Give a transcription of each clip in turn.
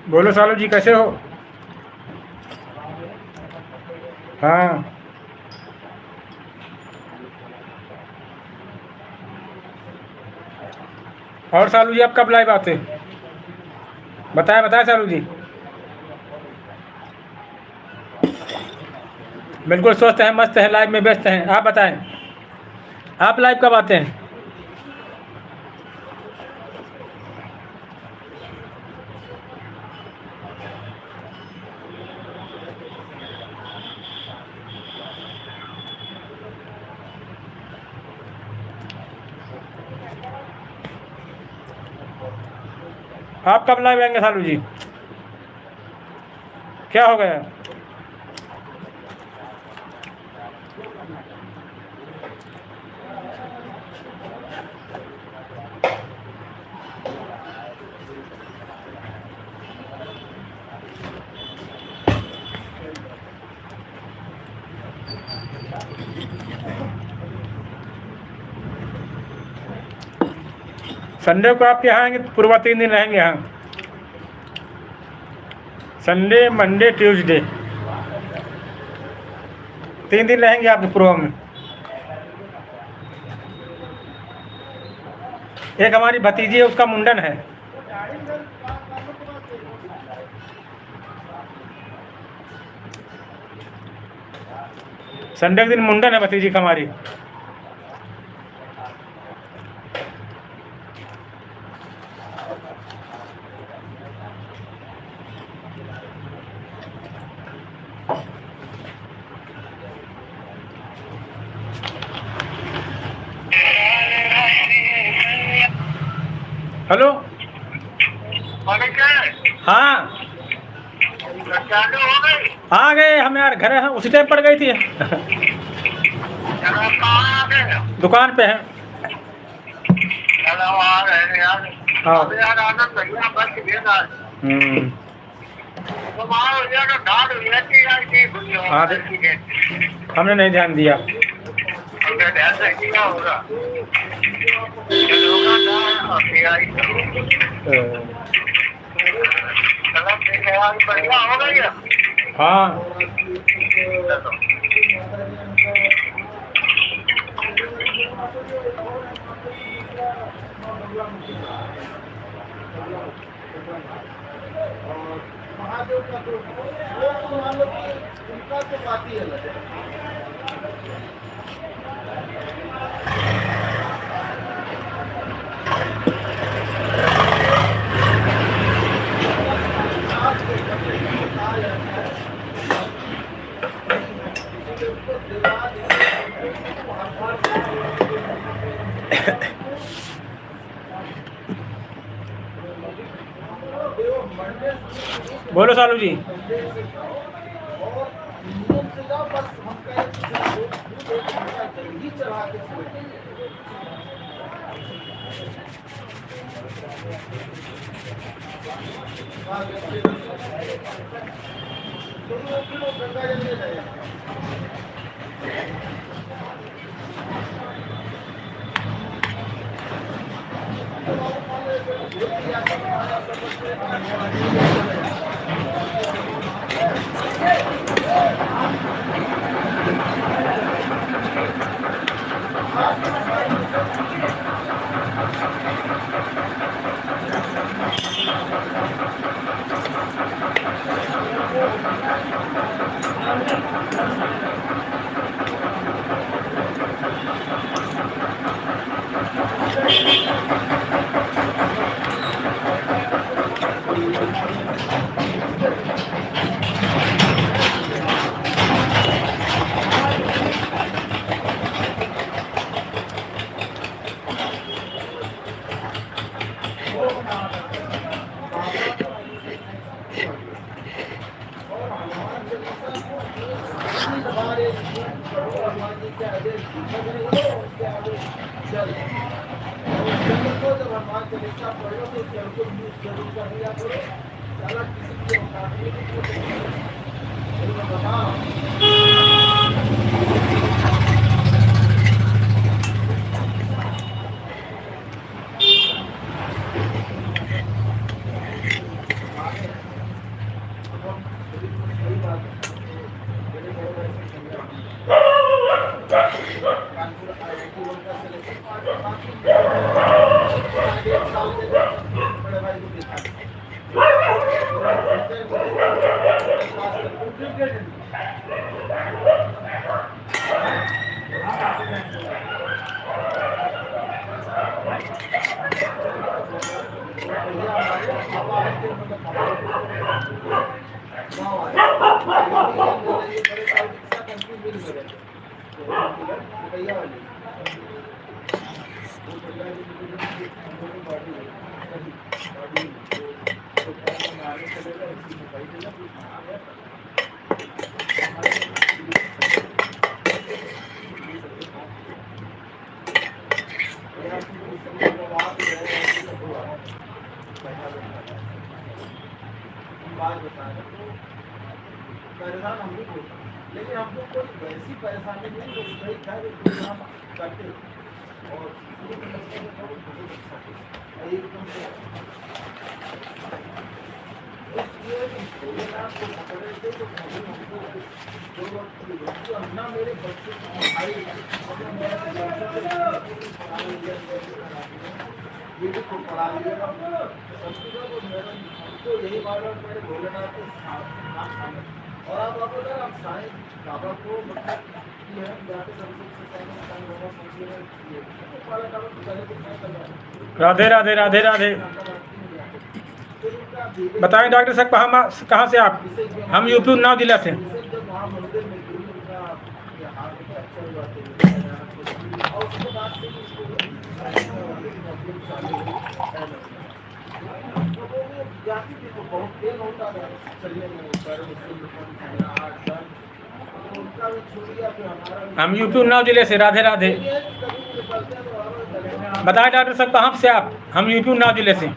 बोलो सालू जी, कैसे हो? हाँ, और सालू जी आप कब लाइव आते? बताएं बताएं सालू जी। बिल्कुल स्वस्थ हैं, मस्त हैं, लाइव में व्यस्त हैं। आप बताएं, आप लाइव कब आते हैं? आप कब लाइव आएंगे सालू जी? क्या हो गया? संडे को आपके यहाँ आएंगे तो पूर्वा 3 दिन रहेंगे यहाँ। संडे, मंडे, ट्यूसडे 3 दिन रहेंगे आपके पूर्वा में। एक हमारी भतीजी है, उसका मुंडन है। संडे के दिन मुंडन है भतीजी का हमारी। हेलो, हाँ आ गए हम यार, घर है उसी टाइम पड़ गई थी। दुकान पे है। हाँ। हमने नहीं ध्यान दिया। हाँ, महादेव का तो मान लो कि उनका तो बात ही अलग है। बोलो सालू जी। परेशान हम भी थे, लेकिन हमको कोई वैसी परेशानी नहीं जो सही था जो हम करते और एकदम से इसलिए भोलेनाथ को पकड़े थे तो हमको ना मेरे बच्चे भाई ये को पढ़ा लिया तो यही बात मेरे भोलेनाथ को और आप आप साईं बाबा को राधे राधे राधे राधे। बताएं डॉक्टर साहब कहाँ से आप? हम यूपी उन्नाव जिला से। हम यूपी उन्नाव जिले से। राधे राधे। बताएं डॉक्टर साहब कहाँ से आप? हम यूपी उन्नाव जिले से।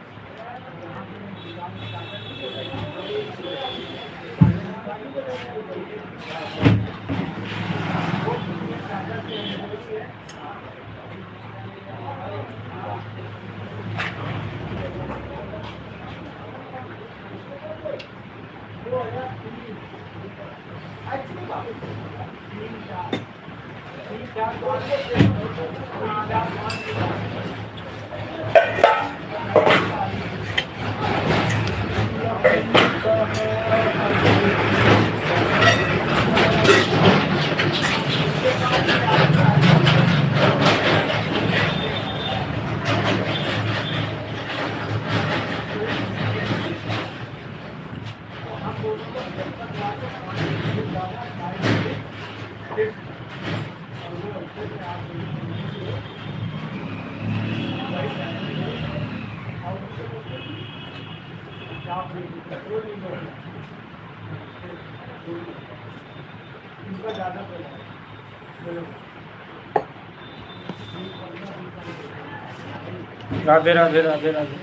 राधे राधे राधे राधे।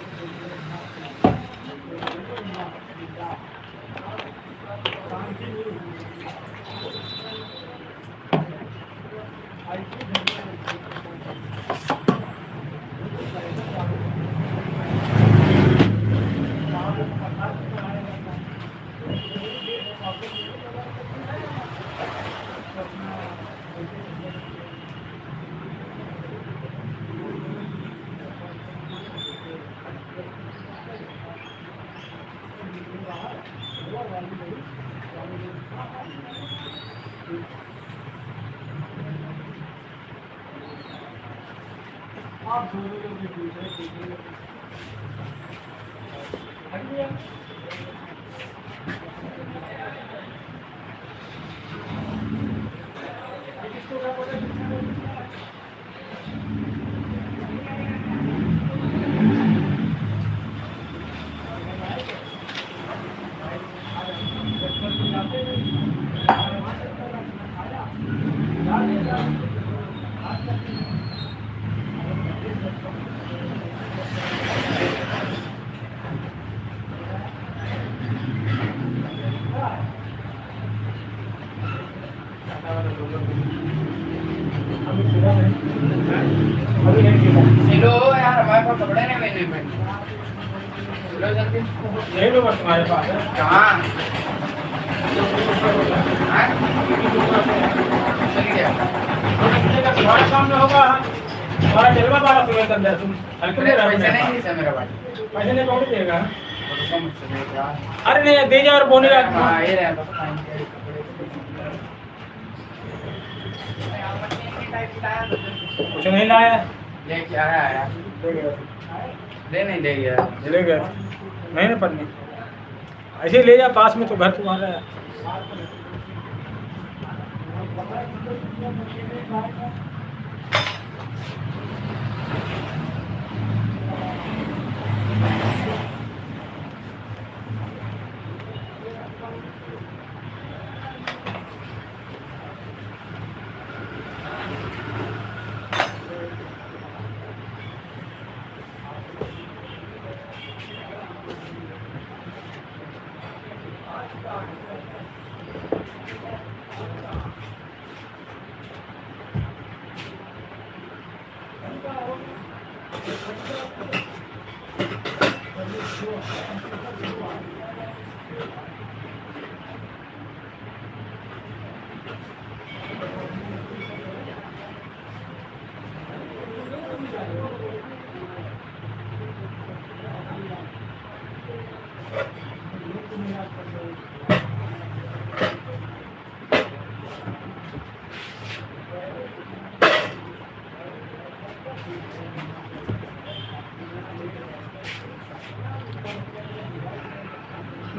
आप दोनों लोग भी पूछ रहे थे। अभी नहीं किया। सिलो यार हमारे पास कपड़े नहीं मैंने सिलो जल्दी यही तो बस तुम्हारे पास है। कहाँ हाँ? चल गया तुम्हारे सामने होगा तुम्हारा जलवा 1200 के अंदर तुम हल्के में पैसे रहना नहीं है मेरा भाई पैसे नहीं कौन देगा। भरोसा मुझसे नहीं यार अरे नहीं दे जा और बोने का हाँ ये रहा बस टाइम के कुछ नहीं लाया लेके आया यार ले नहीं दे गया ले गया नहीं ना पन्नी ऐसे ही ले जा पास में तो घर तुम्हारा है।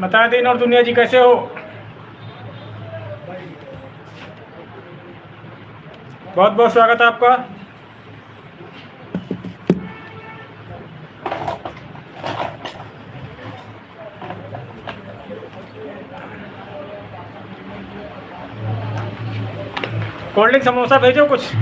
बता दें और दुनिया जी कैसे हो। बहुत बहुत स्वागत है आपका। कोल्ड ड्रिंक समोसा भेजो कुछ।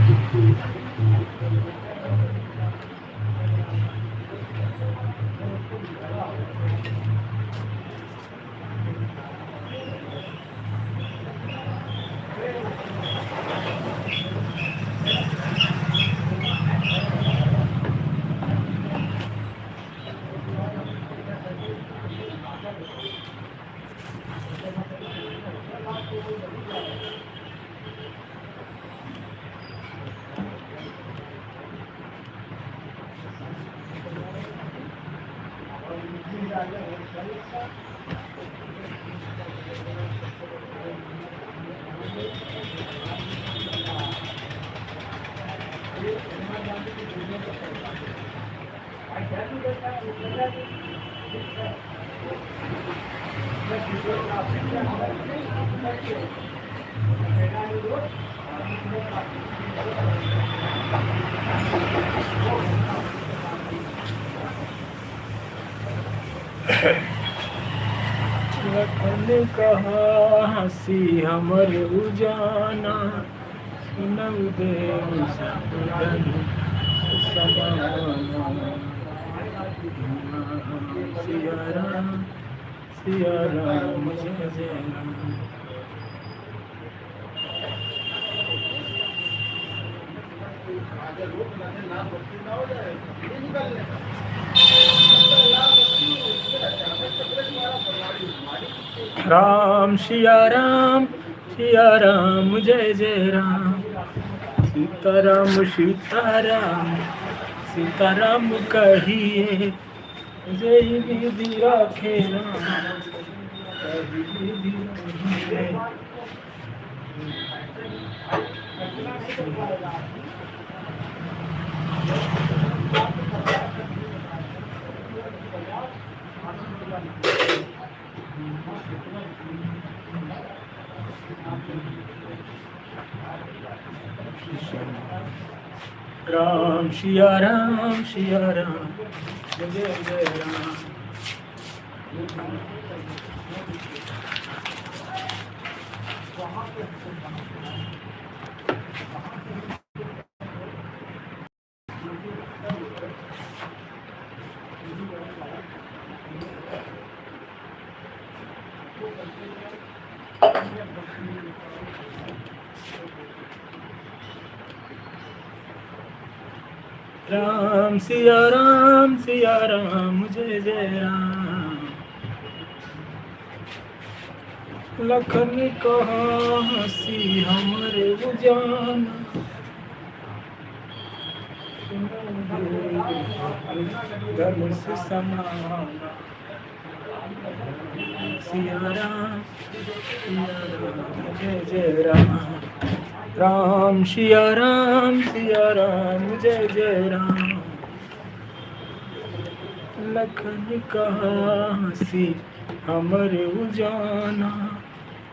लखन कहा हंसी हमर उजाना सुनब देव सपदन समाना सिया राम जय जय राम। राम सिया राम जय जय राम। सीताराम सीताराम सीताराम कहिए जय विधि राखे राम कहि विधि रहिए। राम सिया राम जय जय राम। राम सिया राम जय जय राम। लखन कहाँ हंसी हमरे उजाना, धनुष समाना। सिया राम जय जय राम। राम सिया राम जय जय राम। लखन कहाँ हंसी हमरे उजाना,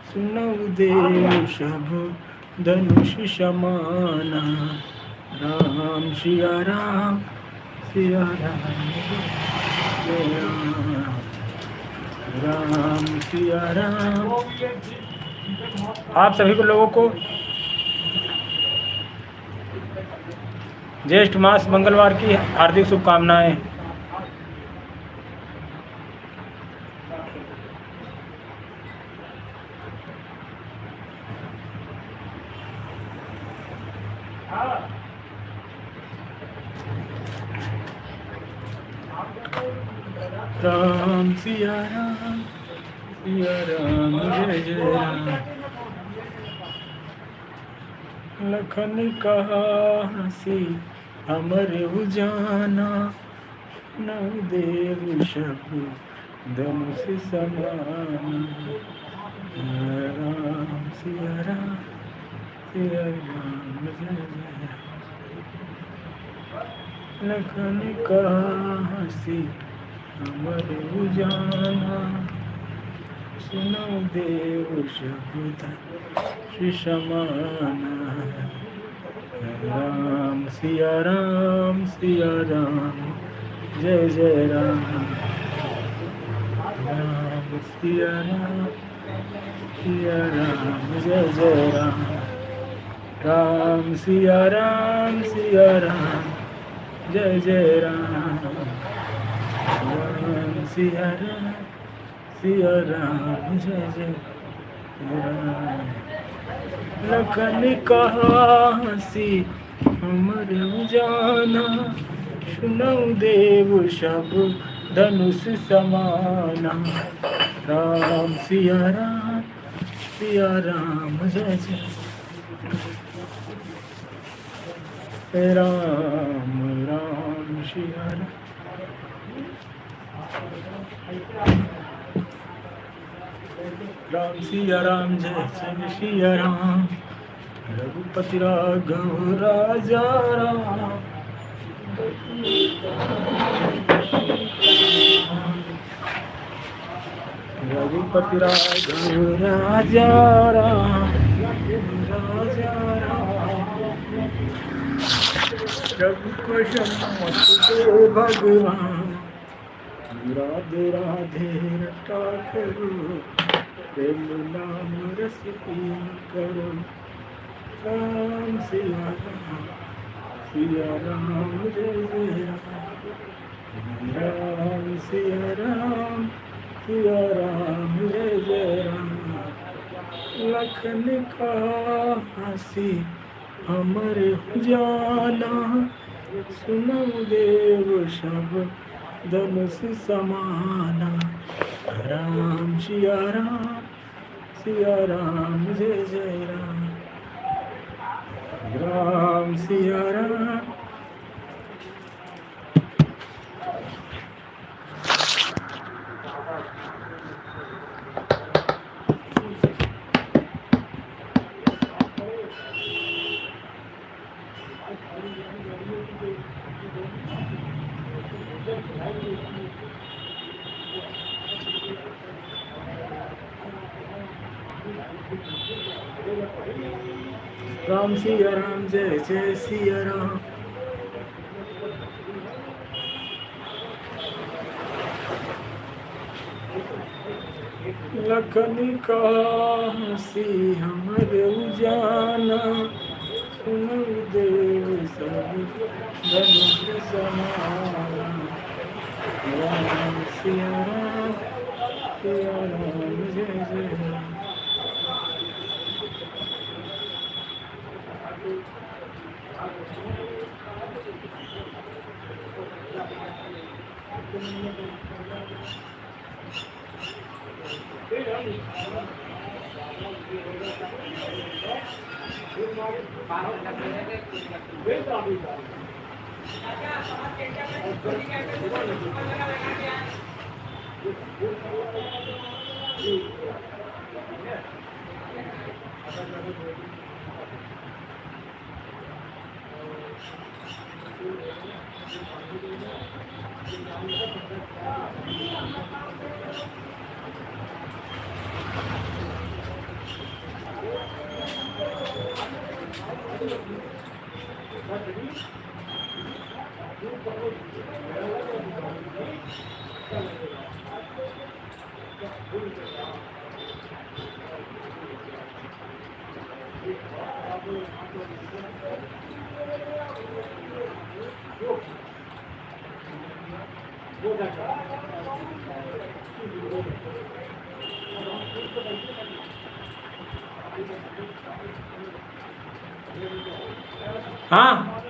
सुनऊ देव सब धनुष समाना। राम सिया राम जय राम। राम सिया राम। आप सभी को लोगों को ज्येष्ठ मास मंगलवार की हार्दिक शुभकामनाएं। राम सिया राम जय जय राम। लखन कहाँ हंसी हमरे उजाना, नव देव सब धनुष समाना। राम सिया राम जय जय राम। लखन कहाँ हंसी हमरे उजाना, सुनो देव शब्द श्री समाना। राम सिया राम जय जय राम। राम सिया राम जय जय राम। राम सिया राम जय जय राम। राम सिया राम जय जय राम। लखन कहाँ हंसी हमरे उजाना, सुनऊ देव सब धनुष समाना। राम सिया राम जय जय राम। राम सिया राम। राम सिया राम जय जय सिया राम। रघुपति राघव राजा राम। रघुपति राघव राजा राम। रघु को सम्मत दे भगवान, राधे राधे रटा करो, प्रेम नाम रस पिया करो। राम सिया राम जय जय राम। राम सिया राम जय जय राम। लखन कहाँ हंसी हमरे उजाना, सुनऊ देव सब धनुष समाना। राम सिया राम जय जय राम। राम सिया राम। राम सिया राम, जय जय सिया राम। लखन कहा सी हमर उजाना, सुन देव सब धनुष समाना। राम सिया राम, सिया राम, जय जय राम। हाँ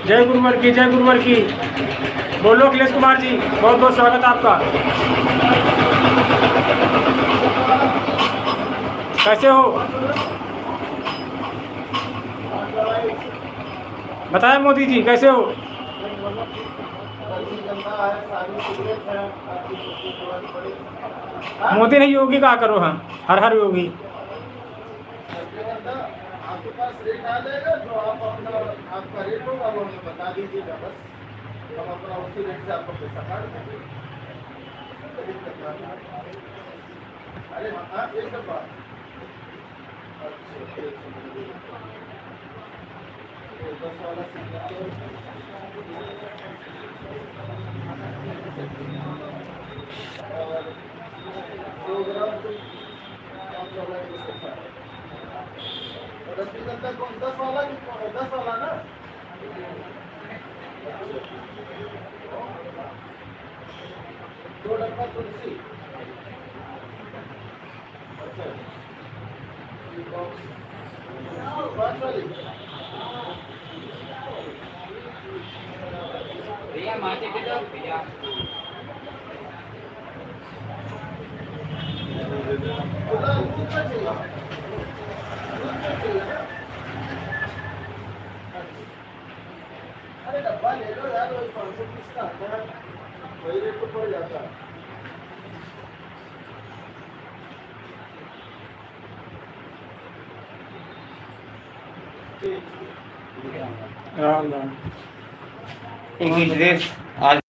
जय गुरुवर की, जय गुरुवर की। बोलो अखिलेश कुमार जी, बहुत बहुत स्वागत आपका। कैसे हो? बताएं मोदी जी, कैसे हो? मोदी नहीं, योगी का करो। हाँ, हर हर योगी। आपके पास रेट आ जाएगा, जो आप अपना आपका रेट होगा वो हमें बता दीजिएगा, बस हम अपना उसी रेट से आपको पैसा काट देंगे। अरे हाँ, एक डब्बा। अच्छा, 10 वाला और 2 ग्राम 5 वाला रजनीगंधा कौन 10 वाला कि 10 वाला ना? दो डब्बा तुलसी। अच्छा, 5 वाली। भैया माथे के दो भैया। का चाहिए? दूध का चाहिए ना? अरे डब्बा ले लो यार, वही 530 का आता है, वही रेट तो पड़ जाता है। ठीक। राम राम। इंग्लिश ड्रेस आज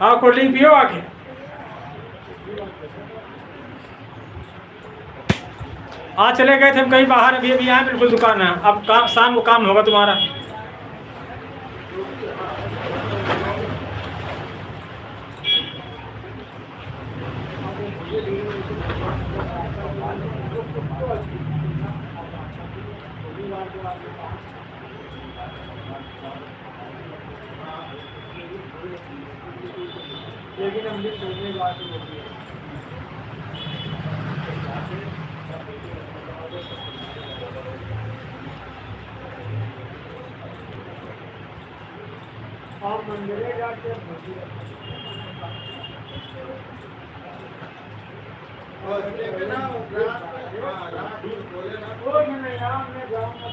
हाँ कोल्ड ड्रिंक पियो आके। हाँ चले गए थे हम कहीं बाहर, अभी अभी आए बिल्कुल दुकान है, अब काम शाम को काम होगा तुम्हारा। लेकिन हमने सोचने की बात होती है। आप मंदिर जाके और इसलिए ना रात बोले ना कोई नहीं यार, मैं जाऊंगा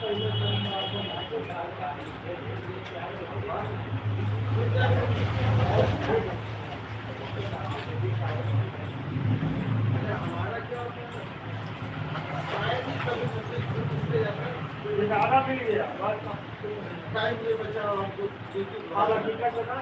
हमारा क्या होता है शायद ही कभी मुझसे ज़्यादा मिल गया टाइम ये बचा हमको टिकट बता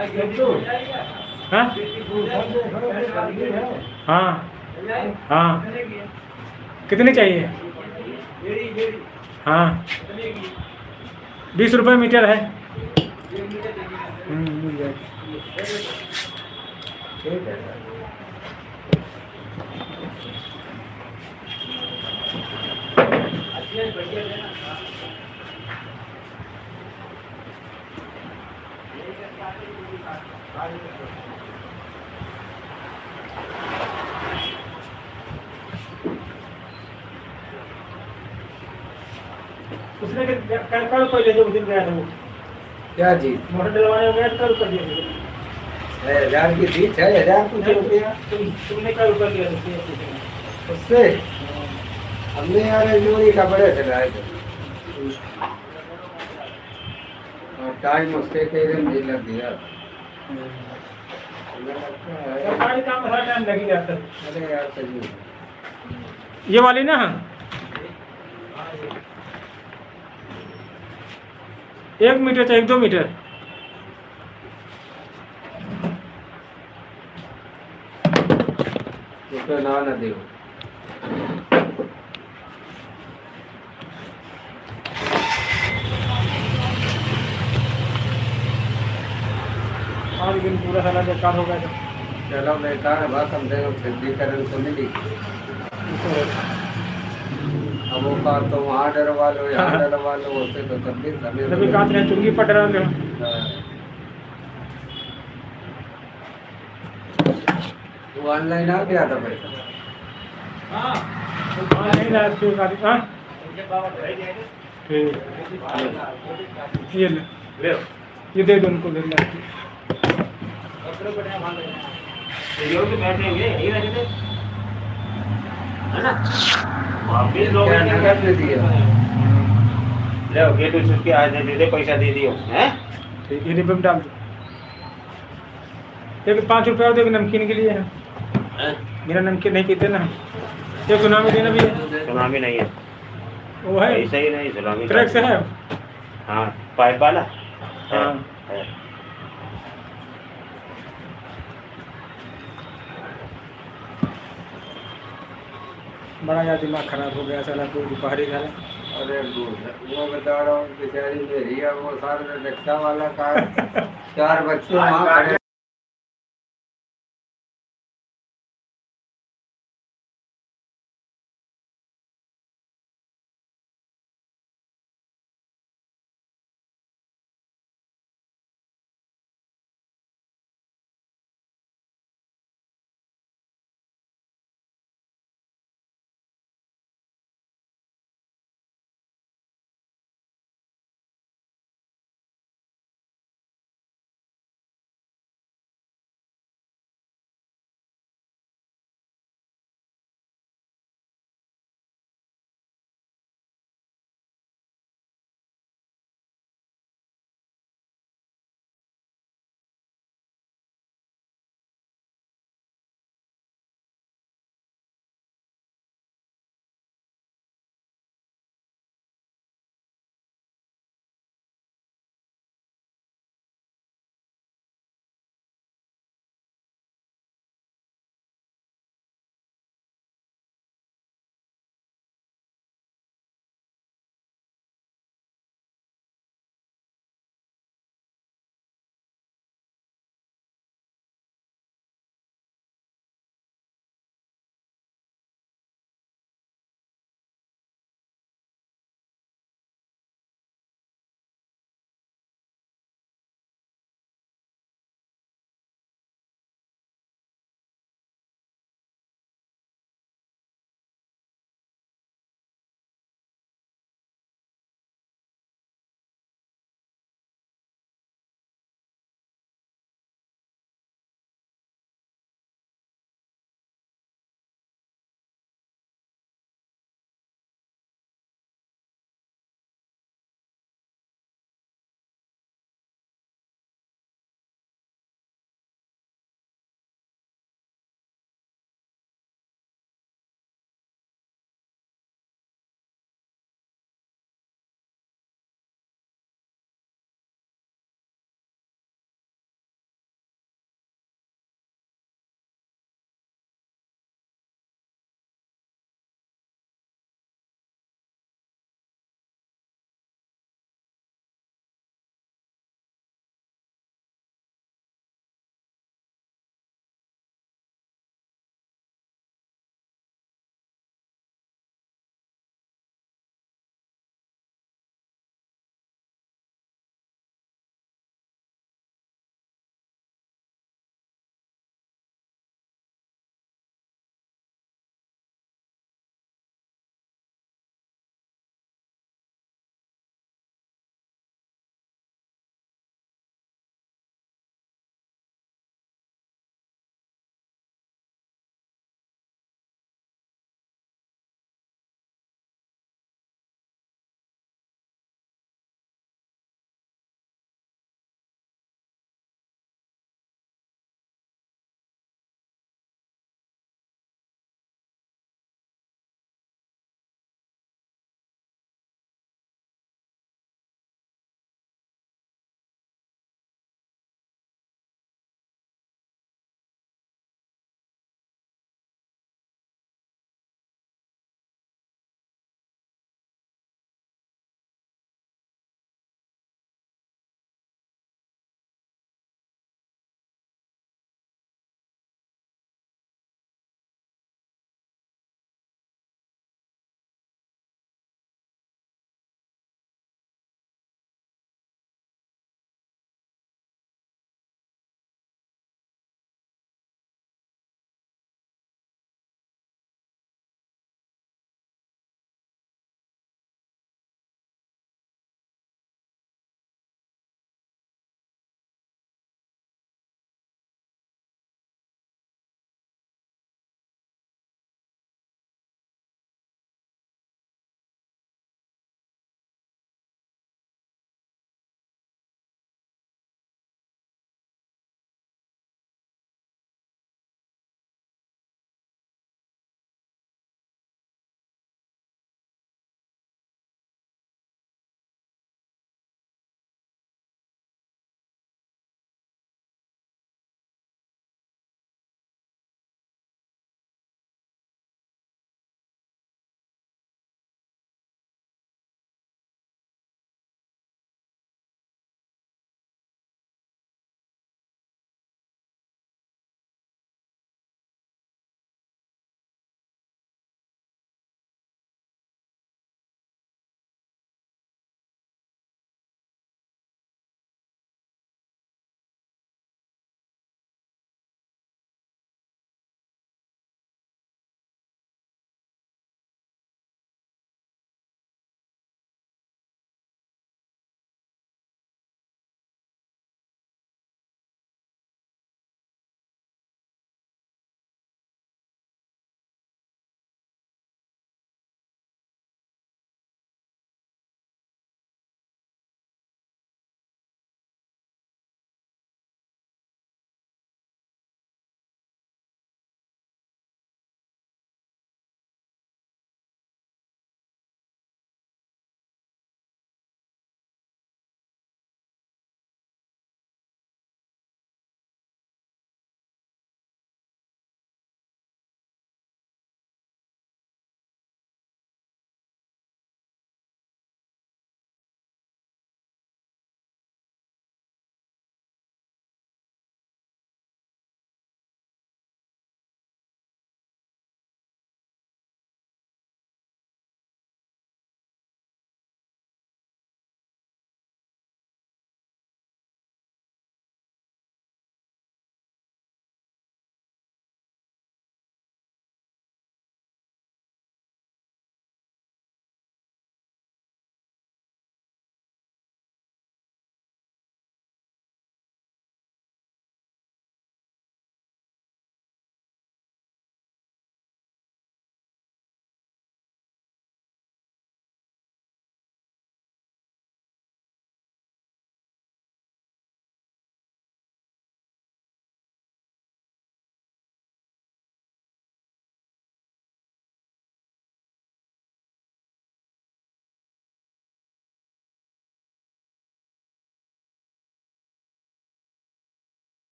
हाँ हाँ हाँ कितनी चाहिए? हाँ 20 रुपये मीटर है। मिल जाएगा। ठीक है उसने कल पहले जो दिन गया था वो क्या जी मोटर डलवाने में कल कर दिया 6,000 की थी 6,000 कुछ रुपया तुमने कल कर दिया उससे हमने यार जोड़ी कपड़े सिलाए थे और टाइम उसके तेरे में लग दिया सरकारी काम में हर टाइम लगी जाता है। अरे यार सही ये वाली ना 1 मीटर चाहिए 2 मीटर उसको ना दे आज दिन पूरा सारा बेकार हो गया था। चलो बेकार है कम से कम शुद्धिकरण तो मिली अब वो का तो वहाँ डरवा लो यहाँ डरवा लो उससे तो तब भी समय रवि कांत ने चुंगी पर डरा लिया। वो ऑनलाइन आ गया था पैसा नहीं लाया फिर गाड़ी हाँ ठीक ये ले ये दे दो उनको ले ला क्या नकद में दिया ले गेट उस के आज दे दे पैसा दे दियो हैं ठीक है डिब्बे में डाल दो। एक 5 रुपये और देखो नमकीन के लिए है मेरा नमकीन नहीं पीते ना ये सुनामी देना भी है सुनामी नहीं है वो है ऐसा ही नहीं सुनामी ट्रैक से है हाँ पाइप वाला हाँ है। बड़ा यार दिमाग खराब हो गया साला कोई दोपहरी था अरे वो बता रहा हूँ बेचारी मेरी है वो सारे रिक्शा वाला का 4 बच्चे वहाँ खड़े